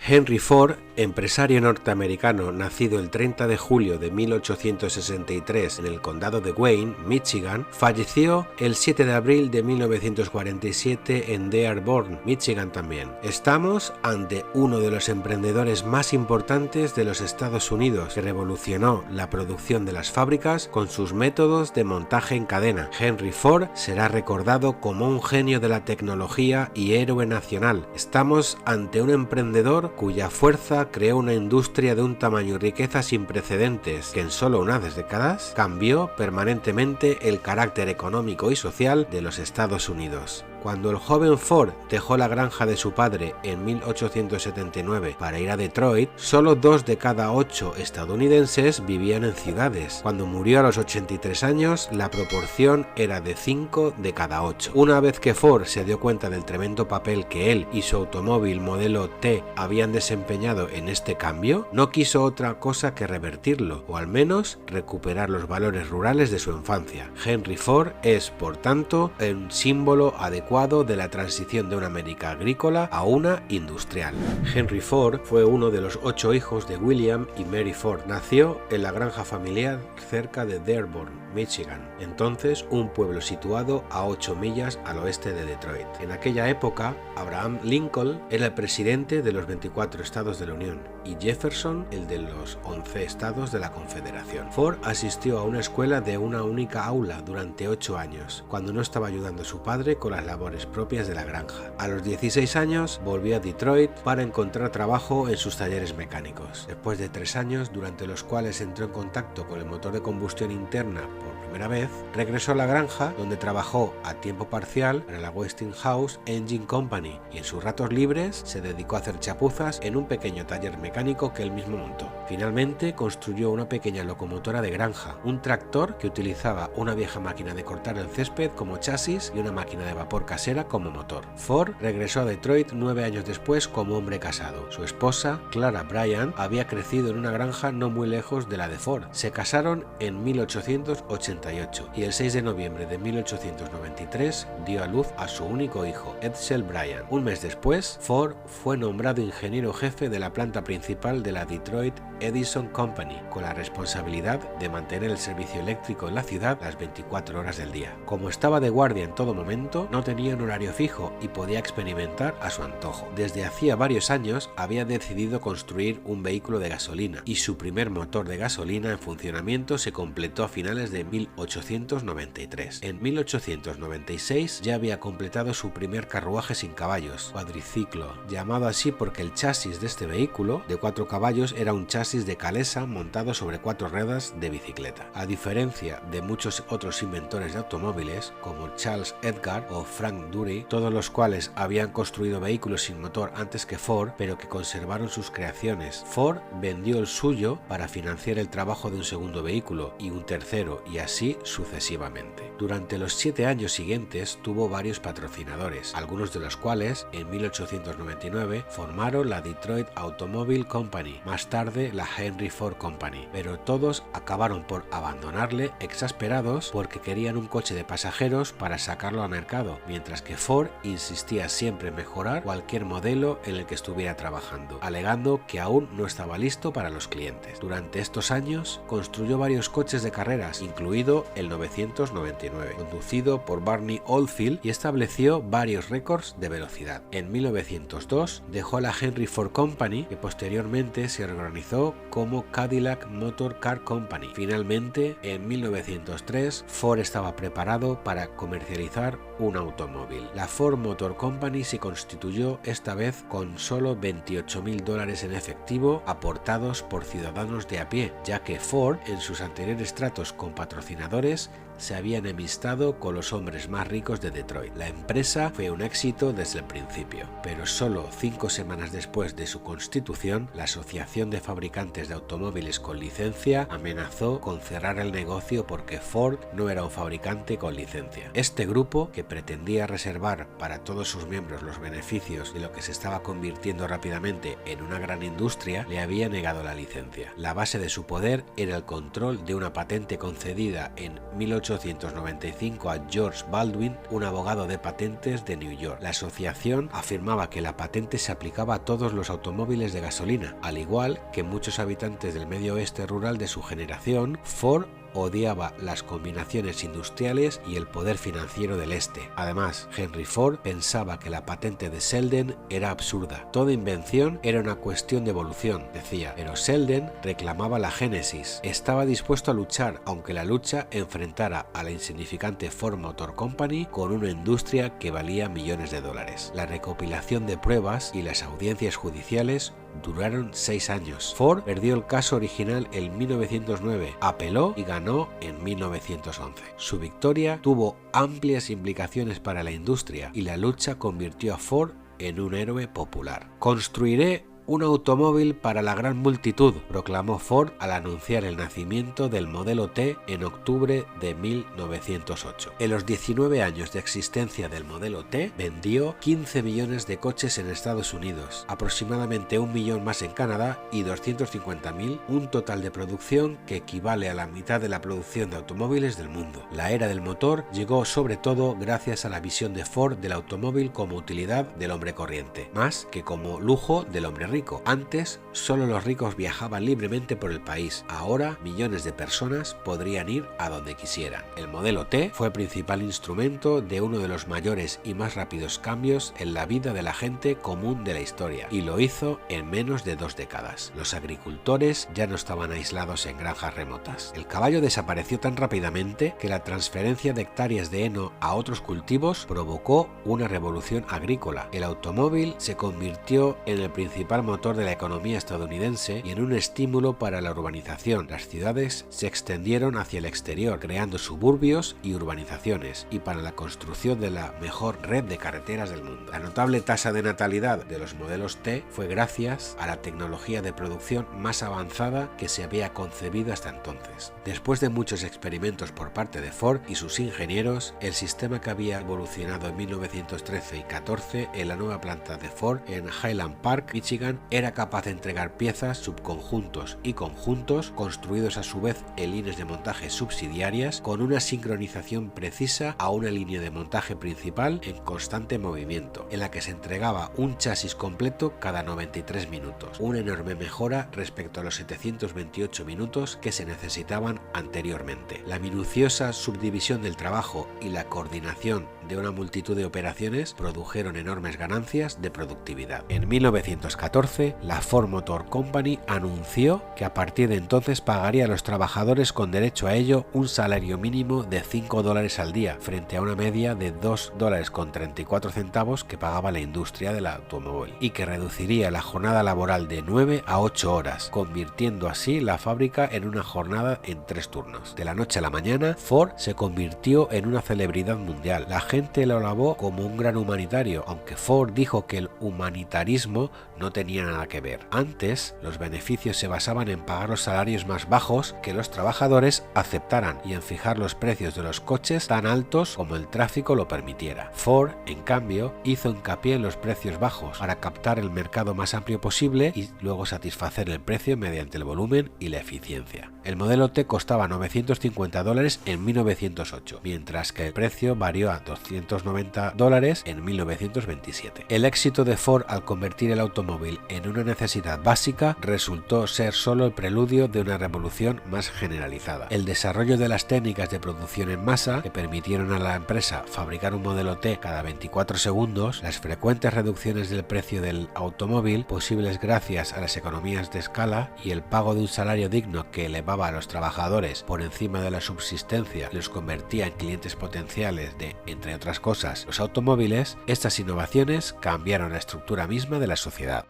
Henry Ford, empresario norteamericano nacido el 30 de julio de 1863 en el condado de Wayne, Michigan, falleció el 7 de abril de 1947 en Dearborn, Michigan también. Estamos ante uno de los emprendedores más importantes de los Estados Unidos, que revolucionó la producción de las fábricas con sus métodos de montaje en cadena. Henry Ford será recordado como un genio de la tecnología y héroe nacional. Estamos ante un emprendedor cuya fuerza creó una industria de un tamaño y riqueza sin precedentes, que en solo unas décadas cambió permanentemente el carácter económico y social de los Estados Unidos. Cuando el joven Ford dejó la granja de su padre en 1879 para ir a Detroit, solo 2 de cada 8 estadounidenses vivían en ciudades. Cuando murió a los 83 años, la proporción era de 5 de cada 8. Una vez que Ford se dio cuenta del tremendo papel que él y su automóvil modelo T habían desempeñado en este cambio, no quiso otra cosa que revertirlo, o al menos recuperar los valores rurales de su infancia. Henry Ford es, por tanto, un símbolo adecuado de la transición de una América agrícola a una industrial. Henry Ford fue uno de los 8 hijos de William y Mary Ford. Nació en la granja familiar cerca de Dearborn, Michigan, entonces un pueblo situado a 8 millas al oeste de Detroit. En aquella época, Abraham Lincoln era el presidente de los 24 estados de la Unión y Jefferson el de los 11 estados de la Confederación. Ford asistió a una escuela de una única aula durante 8 años, cuando no estaba ayudando a su padre con las labores propias de la granja. A los 16 años volvió a Detroit para encontrar trabajo en sus talleres mecánicos. Después de 3 años, durante los cuales entró en contacto con el motor de combustión interna por primera vez, regresó a la granja, donde trabajó a tiempo parcial para la Westinghouse Engine Company, y en sus ratos libres se dedicó a hacer chapuzas en un pequeño taller mecánico que él mismo montó. Finalmente construyó una pequeña locomotora de granja, un tractor que utilizaba una vieja máquina de cortar el césped como chasis y una máquina de vapor casera como motor. Ford regresó a Detroit 9 años después como hombre casado. Su esposa, Clara Bryant, había crecido en una granja no muy lejos de la de Ford. Se casaron en 1888 y el 6 de noviembre de 1893 dio a luz a su único hijo, Edsel Bryant. Un mes después, Ford fue nombrado ingeniero jefe de la planta principal de la Detroit Edison Company, con la responsabilidad de mantener el servicio eléctrico en la ciudad las 24 horas del día. Como estaba de guardia en todo momento, no tenía un horario fijo y podía experimentar a su antojo. Desde hacía varios años había decidido construir un vehículo de gasolina, y su primer motor de gasolina en funcionamiento se completó a finales de 1893. En 1896 ya había completado su primer carruaje sin caballos, cuadriciclo, llamado así porque el chasis de este vehículo de 4 caballos era un chasis de calesa montado sobre 4 ruedas de bicicleta. A diferencia de muchos otros inventores de automóviles como Charles Edgar o Frank Dury, todos los cuales habían construido vehículos sin motor antes que Ford, pero que conservaron sus creaciones, Ford vendió el suyo para financiar el trabajo de un segundo vehículo y un tercero, y así sucesivamente. Durante los 7 años siguientes tuvo varios patrocinadores, algunos de los cuales en 1899 formaron la Detroit Automobile Company, más tarde la Henry Ford Company, pero todos acabaron por abandonarle exasperados porque querían un coche de pasajeros para sacarlo al mercado, mientras que Ford insistía siempre en mejorar cualquier modelo en el que estuviera trabajando, alegando que aún no estaba listo para los clientes. Durante estos años construyó varios coches de carreras, incluido el 999, conducido por Barney Oldfield, y estableció varios récords de velocidad. En 1902 dejó la Henry Ford Company, que posteriormente se organizó como Cadillac Motor Car Company. Finalmente, en 1903, Ford estaba preparado para comercializar un automóvil. La Ford Motor Company se constituyó esta vez con solo $28.000 en efectivo aportados por ciudadanos de a pie, ya que Ford en sus anteriores tratos con patrocinadores se había enemistado con los hombres más ricos de Detroit. La empresa fue un éxito desde el principio, pero solo 5 semanas después de su constitución, la Asociación de Fabricantes de Automóviles con Licencia amenazó con cerrar el negocio porque Ford no era un fabricante con licencia. Este grupo, que pretendía reservar para todos sus miembros los beneficios de lo que se estaba convirtiendo rápidamente en una gran industria, le había negado la licencia. La base de su poder era el control de una patente concedida en 18 1895 a George Baldwin, un abogado de patentes de New York. La asociación afirmaba que la patente se aplicaba a todos los automóviles de gasolina, al igual que muchos habitantes del medio oeste rural de su generación. Ford odiaba las combinaciones industriales y el poder financiero del este. Además, Henry Ford pensaba que la patente de Selden era absurda. Toda invención era una cuestión de evolución, decía, pero Selden reclamaba la génesis. Estaba dispuesto a luchar, aunque la lucha enfrentara a la insignificante Ford Motor Company con una industria que valía millones de dólares. La recopilación de pruebas y las audiencias judiciales duraron 6 años. Ford perdió el caso original en 1909, apeló y ganó en 1911. Su victoria tuvo amplias implicaciones para la industria y la lucha convirtió a Ford en un héroe popular. Construiré un automóvil para la gran multitud, proclamó Ford al anunciar el nacimiento del modelo T en octubre de 1908. En los 19 años de existencia del modelo T, vendió 15 millones de coches en Estados Unidos, aproximadamente 1 millón más en Canadá y 250.000, un total de producción que equivale a la mitad de la producción de automóviles del mundo. La era del motor llegó sobre todo gracias a la visión de Ford del automóvil como utilidad del hombre corriente, más que como lujo del hombre rico. Antes, solo los ricos viajaban libremente por el país. Ahora, millones de personas podrían ir a donde quisieran. El modelo T fue el principal instrumento de uno de los mayores y más rápidos cambios en la vida de la gente común de la historia, y lo hizo en menos de 2 décadas. Los agricultores ya no estaban aislados en granjas remotas. El caballo desapareció tan rápidamente que la transferencia de hectáreas de heno a otros cultivos provocó una revolución agrícola. El automóvil se convirtió en el principal motor de la economía estadounidense y en un estímulo para la urbanización. Las ciudades se extendieron hacia el exterior, creando suburbios y urbanizaciones, y para la construcción de la mejor red de carreteras del mundo. La notable tasa de natalidad de los modelos T fue gracias a la tecnología de producción más avanzada que se había concebido hasta entonces. Después de muchos experimentos por parte de Ford y sus ingenieros, el sistema que había evolucionado en 1913 y 14 en la nueva planta de Ford en Highland Park, Michigan, era capaz de entregar piezas, subconjuntos y conjuntos construidos a su vez en líneas de montaje subsidiarias con una sincronización precisa a una línea de montaje principal en constante movimiento, en la que se entregaba un chasis completo cada 93 minutos, una enorme mejora respecto a los 728 minutos que se necesitaban anteriormente. La minuciosa subdivisión del trabajo y la coordinación de una multitud de operaciones produjeron enormes ganancias de productividad. En 1914, la Ford Motor Company anunció que a partir de entonces pagaría a los trabajadores con derecho a ello un salario mínimo de $5 al día, frente a una media de $2,34 que pagaba la industria del automóvil, y que reduciría la jornada laboral de 9 a 8 horas, convirtiendo así la fábrica en una jornada en 3 turnos. De la noche a la mañana, Ford se convirtió en una celebridad mundial. La gente lo alabó como un gran humanitario, aunque Ford dijo que el humanitarismo no tenía nada que ver. Antes, los beneficios se basaban en pagar los salarios más bajos que los trabajadores aceptaran y en fijar los precios de los coches tan altos como el tráfico lo permitiera. Ford, en cambio, hizo hincapié en los precios bajos para captar el mercado más amplio posible y luego satisfacer el precio mediante el volumen y la eficiencia. El modelo T costaba $950 en 1908, mientras que el precio varió a $290 en 1927. El éxito de Ford al convertir el automóvil en una necesidad básica resultó ser solo el preludio de una revolución más generalizada. El desarrollo de las técnicas de producción en masa que permitieron a la empresa fabricar un modelo T cada 24 segundos, las frecuentes reducciones del precio del automóvil posibles gracias a las economías de escala y el pago de un salario digno que elevaba a los trabajadores por encima de la subsistencia y los convertía en clientes potenciales de, entre otras cosas, los automóviles, estas innovaciones cambiaron la estructura misma de la sociedad.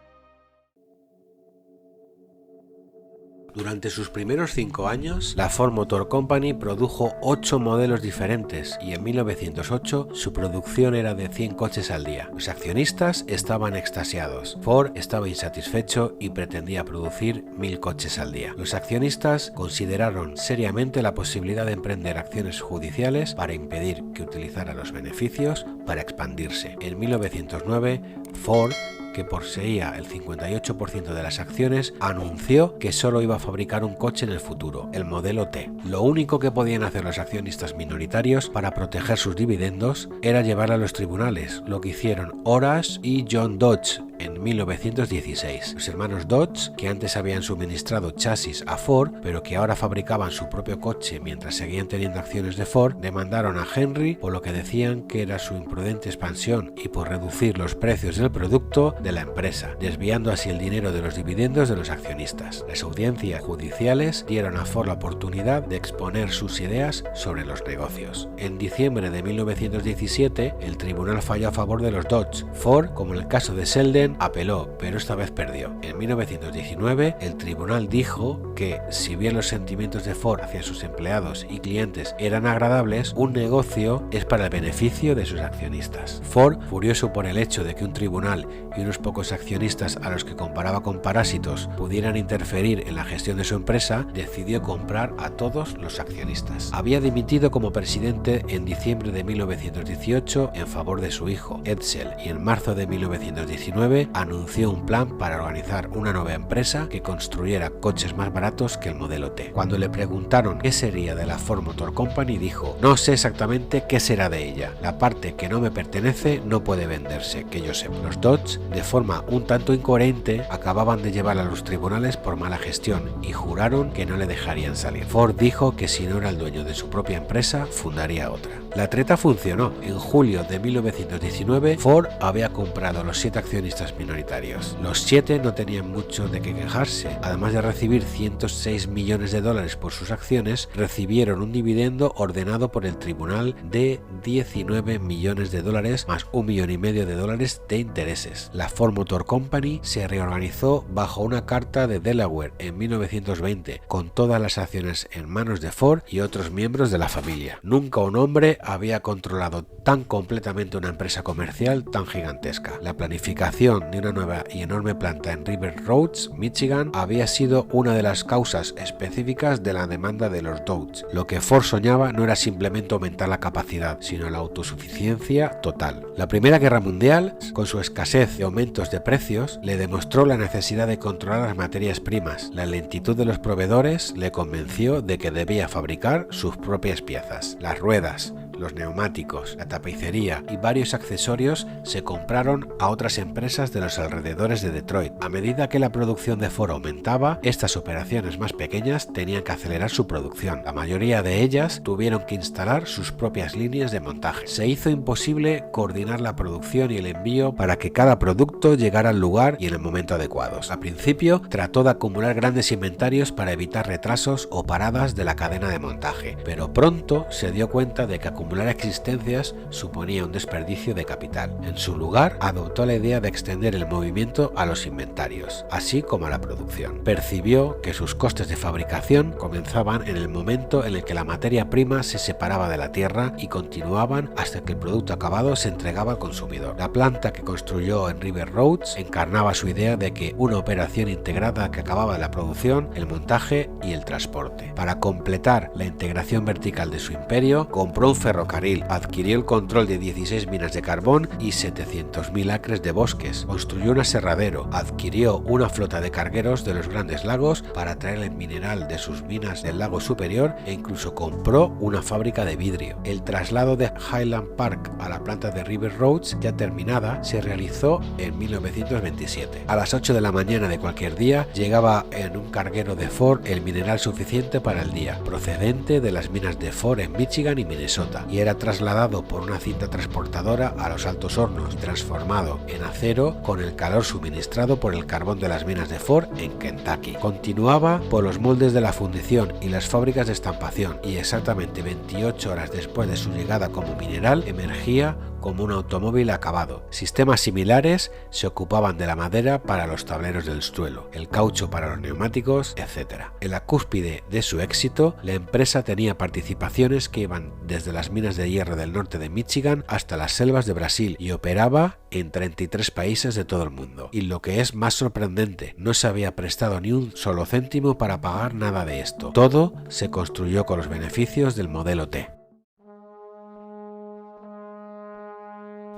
Durante sus primeros 5 años, la Ford Motor Company produjo 8 modelos diferentes y en 1908 su producción era de 100 coches al día. Los accionistas estaban extasiados. Ford estaba insatisfecho y pretendía producir 1000 coches al día. Los accionistas consideraron seriamente la posibilidad de emprender acciones judiciales para impedir que utilizara los beneficios para expandirse. En 1909, Ford que poseía el 58% de las acciones, anunció que solo iba a fabricar un coche en el futuro, el modelo T. Lo único que podían hacer los accionistas minoritarios para proteger sus dividendos era llevar a los tribunales, lo que hicieron Horace y John Dodge en 1916. Los hermanos Dodge, que antes habían suministrado chasis a Ford, pero que ahora fabricaban su propio coche mientras seguían teniendo acciones de Ford, demandaron a Henry por lo que decían que era su imprudente expansión y por reducir los precios del producto de la empresa, desviando así el dinero de los dividendos de los accionistas. Las audiencias judiciales dieron a Ford la oportunidad de exponer sus ideas sobre los negocios. En diciembre de 1917, el tribunal falló a favor de los Dodge. Ford, como en el caso de Selden, apeló, pero esta vez perdió. En 1919, el tribunal dijo que, si bien los sentimientos de Ford hacia sus empleados y clientes eran agradables, un negocio es para el beneficio de sus accionistas. Ford, furioso por el hecho de que un tribunal y unos pocos accionistas a los que comparaba con parásitos pudieran interferir en la gestión de su empresa, decidió comprar a todos los accionistas. Había dimitido como presidente en diciembre de 1918 en favor de su hijo, Edsel, y en marzo de 1919 anunció un plan para organizar una nueva empresa que construyera coches más baratos que el modelo T. Cuando le preguntaron qué sería de la Ford Motor Company, dijo: "No sé exactamente qué será de ella. La parte que no me pertenece no puede venderse, que yo sepa". Los Dodge, de forma un tanto incoherente, acababan de llevar a los tribunales por mala gestión y juraron que no le dejarían salir. Ford dijo que si no era el dueño de su propia empresa, fundaría otra. La treta funcionó. En julio de 1919, Ford había comprado a los 7 accionistas minoritarios. Los 7 no tenían mucho de qué quejarse. Además de recibir 106 millones de dólares por sus acciones, recibieron un dividendo ordenado por el tribunal de 19 millones de dólares más $1,5 millones de intereses. La Ford Motor Company se reorganizó bajo una carta de Delaware en 1920, con todas las acciones en manos de Ford y otros miembros de la familia. Nunca un hombre había controlado tan completamente una empresa comercial tan gigantesca. La planificación de una nueva y enorme planta en River Roads, Michigan, había sido una de las causas específicas de la demanda de los Dodge. Lo que Ford soñaba no era simplemente aumentar la capacidad, sino la autosuficiencia total. La Primera Guerra Mundial, con su escasez y aumentos de precios, le demostró la necesidad de controlar las materias primas. La lentitud de los proveedores le convenció de que debía fabricar sus propias piezas. Las ruedas, los neumáticos, la tapicería y varios accesorios se compraron a otras empresas de los alrededores de Detroit. A medida que la producción de Ford aumentaba, estas operaciones más pequeñas tenían que acelerar su producción. La mayoría de ellas tuvieron que instalar sus propias líneas de montaje. Se hizo imposible coordinar la producción y el envío para que cada producto llegara al lugar y en el momento adecuados. Al principio, trató de acumular grandes inventarios para evitar retrasos o paradas de la cadena de montaje, pero pronto se dio cuenta de que acumular existencias suponía un desperdicio de capital. En su lugar, adoptó la idea de extender el movimiento a los inventarios, así como a la producción. Percibió que sus costes de fabricación comenzaban en el momento en el que la materia prima se separaba de la tierra y continuaban hasta que el producto acabado se entregaba al consumidor. La planta que construyó en River Roads encarnaba su idea de que una operación integrada que acababa de la producción, el montaje y el transporte. Para completar la integración vertical de su imperio, compró un ferrocarril, adquirió el control de 16 minas de carbón y 700.000 acres de bosques, construyó un aserradero, adquirió una flota de cargueros de los Grandes Lagos para traer el mineral de sus minas del lago superior e incluso compró una fábrica de vidrio. El traslado de Highland Park a la planta de River Roads, ya terminada, se realizó en 1927. A las 8 de la mañana de cualquier día llegaba en un carguero de Ford el mineral suficiente para el día, procedente de las minas de Ford en Michigan y Minnesota, y era trasladado por una cinta transportadora a los Altos Hornos, transformado en acero con el calor suministrado por el carbón de las minas de Ford en Kentucky. Continuaba por los moldes de la fundición y las fábricas de estampación, y exactamente 28 horas después de su llegada como mineral, emergía como un automóvil acabado. Sistemas similares se ocupaban de la madera para los tableros del suelo, el caucho para los neumáticos, etc. En la cúspide de su éxito, la empresa tenía participaciones que iban desde las minas de hierro del norte de Michigan hasta las selvas de Brasil y operaba en 33 países de todo el mundo. Y lo que es más sorprendente, no se había prestado ni un solo céntimo para pagar nada de esto. Todo se construyó con los beneficios del modelo T.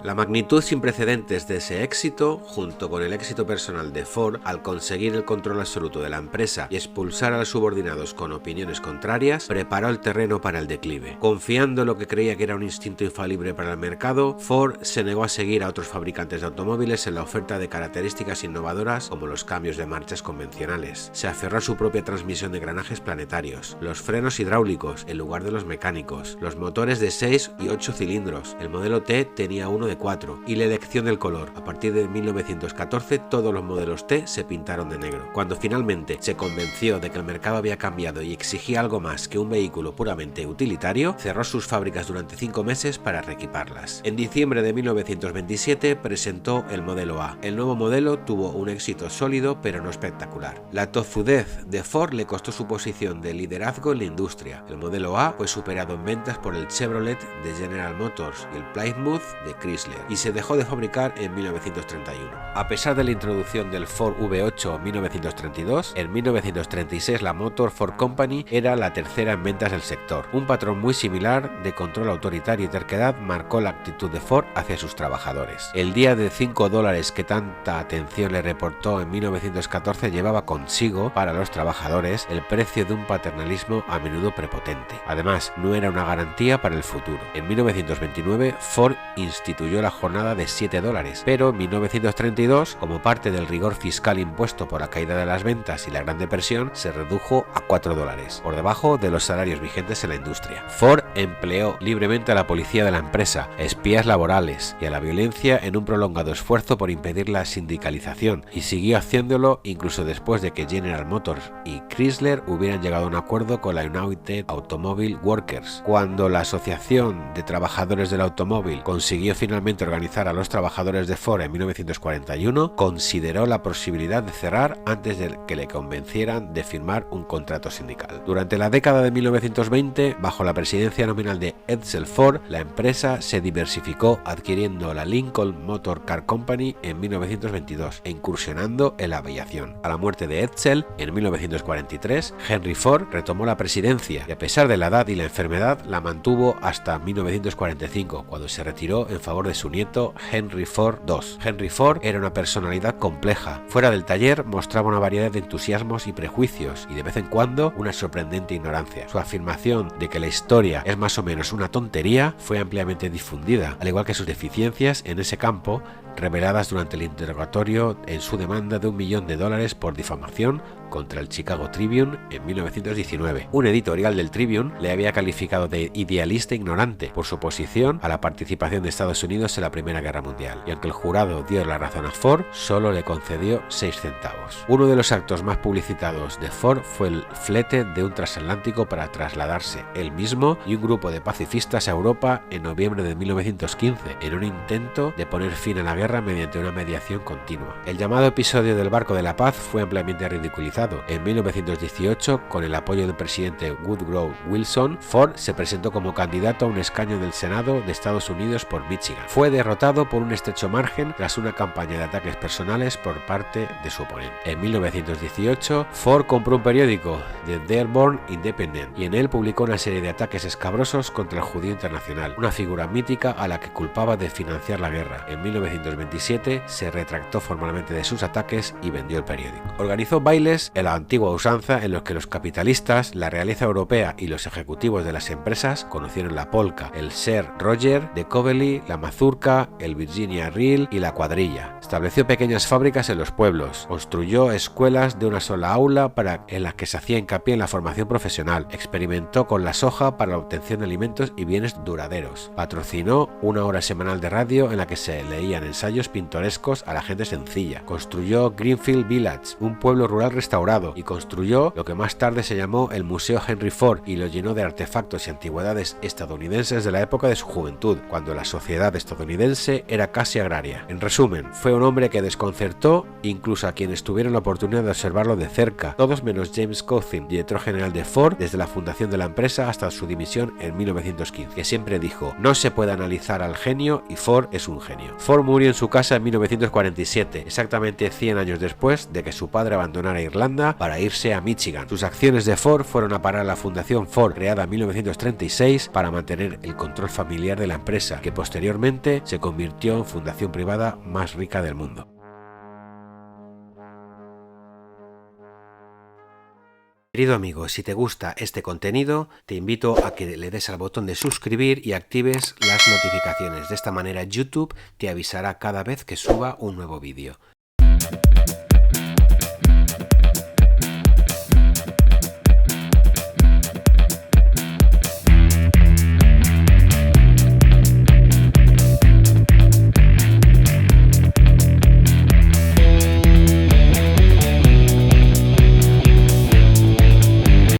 La magnitud sin precedentes de ese éxito, junto con el éxito personal de Ford al conseguir el control absoluto de la empresa y expulsar a los subordinados con opiniones contrarias, preparó el terreno para el declive. Confiando en lo que creía que era un instinto infalible para el mercado, Ford se negó a seguir a otros fabricantes de automóviles en la oferta de características innovadoras como los cambios de marchas convencionales. Se aferró a su propia transmisión de engranajes planetarios, los frenos hidráulicos en lugar de los mecánicos, los motores de 6 y 8 cilindros, el modelo T tenía uno de 4 y la elección del color. A partir de 1914 todos los modelos T se pintaron de negro. Cuando finalmente se convenció de que el mercado había cambiado y exigía algo más que un vehículo puramente utilitario, cerró sus fábricas durante 5 meses para reequiparlas. En diciembre de 1927 presentó el modelo A. El nuevo modelo tuvo un éxito sólido pero no espectacular. La tozudez de Ford le costó su posición de liderazgo en la industria. El modelo A fue superado en ventas por el Chevrolet de General Motors y el Plymouth de Chrysler, y se dejó de fabricar en 1931. A pesar de la introducción del Ford V8 en 1932, en 1936 la Motor Ford Company era la tercera en ventas del sector. Un patrón muy similar de control autoritario y terquedad marcó la actitud de Ford hacia sus trabajadores. El día de $5 que tanta atención le reportó en 1914 llevaba consigo para los trabajadores el precio de un paternalismo a menudo prepotente. Además, no era una garantía para el futuro. En 1929 Ford instituyó la jornada de $7, pero en 1932, como parte del rigor fiscal impuesto por la caída de las ventas y la Gran Depresión, se redujo a $4, por debajo de los salarios vigentes en la industria. Ford empleó libremente a la policía de la empresa, a espías laborales y a la violencia en un prolongado esfuerzo por impedir la sindicalización, y siguió haciéndolo incluso después de que General Motors y Chrysler hubieran llegado a un acuerdo con la United Automobile Workers. Cuando la Asociación de Trabajadores del Automóvil consiguió finalmente organizar a los trabajadores de Ford en 1941, consideró la posibilidad de cerrar antes de que le convencieran de firmar un contrato sindical. Durante la década de 1920, bajo la presidencia nominal de Edsel Ford, la empresa se diversificó adquiriendo la Lincoln Motor Car Company en 1922 e incursionando en la aviación. A la muerte de Edsel, en 1943, Henry Ford retomó la presidencia y, a pesar de la edad y la enfermedad, la mantuvo hasta 1945, cuando se retiró en favor de su nieto Henry Ford II. Henry Ford era una personalidad compleja. Fuera del taller mostraba una variedad de entusiasmos y prejuicios y de vez en cuando una sorprendente ignorancia. Su afirmación de que la historia es más o menos una tontería fue ampliamente difundida, al igual que sus deficiencias en ese campo, reveladas durante el interrogatorio en su demanda de $1 millón por difamación contra el Chicago Tribune en 1919. Un editorial del Tribune le había calificado de idealista ignorante por su oposición a la participación de Estados Unidos en la Primera Guerra Mundial, y aunque el jurado dio la razón a Ford, solo le concedió 6 centavos. Uno de los actos más publicitados de Ford fue el flete de un transatlántico para trasladarse él mismo y un grupo de pacifistas a Europa en noviembre de 1915, en un intento de poner fin a la guerra mediante una mediación continua. El llamado episodio del Barco de la Paz fue ampliamente ridiculizado. En 1918, con el apoyo del presidente Woodrow Wilson, Ford se presentó como candidato a un escaño del Senado de Estados Unidos por Michigan. Fue derrotado por un estrecho margen tras una campaña de ataques personales por parte de su oponente. En 1918, Ford compró un periódico, The Dearborn Independent, y en él publicó una serie de ataques escabrosos contra el judío internacional, una figura mítica a la que culpaba de financiar la guerra. En 1927 se retractó formalmente de sus ataques y vendió el periódico. Organizó bailes en la antigua usanza en los que los capitalistas, la realeza europea y los ejecutivos de las empresas conocieron la polka, el Sir Roger de Coverley, la mazurca, el Virginia Reel y la cuadrilla. Estableció pequeñas fábricas en los pueblos, construyó escuelas de una sola aula en las que se hacía hincapié en la formación profesional, experimentó con la soja para la obtención de alimentos y bienes duraderos, patrocinó una hora semanal de radio en la que se leían ensayos pintorescos a la gente sencilla, construyó Greenfield Village, un pueblo rural restaurado, y construyó lo que más tarde se llamó el Museo Henry Ford y lo llenó de artefactos y antigüedades estadounidenses de la época de su juventud, cuando la sociedad estadounidense era casi agraria. En resumen, fue un hombre que desconcertó incluso a quienes tuvieron la oportunidad de observarlo de cerca, todos menos James Couzin, director general de Ford desde la fundación de la empresa hasta su dimisión en 1915, que siempre dijo: no se puede analizar al genio y Ford es un genio. Ford murió en su casa en 1947, exactamente 100 años después de que su padre abandonara Irlanda Irlanda para irse a Michigan. Sus acciones de Ford fueron a parar a la Fundación Ford, creada en 1936 para mantener el control familiar de la empresa, que posteriormente se convirtió en fundación privada más rica del mundo. Querido amigo, si te gusta este contenido, te invito a que le des al botón de suscribir y actives las notificaciones. De esta manera YouTube te avisará cada vez que suba un nuevo vídeo.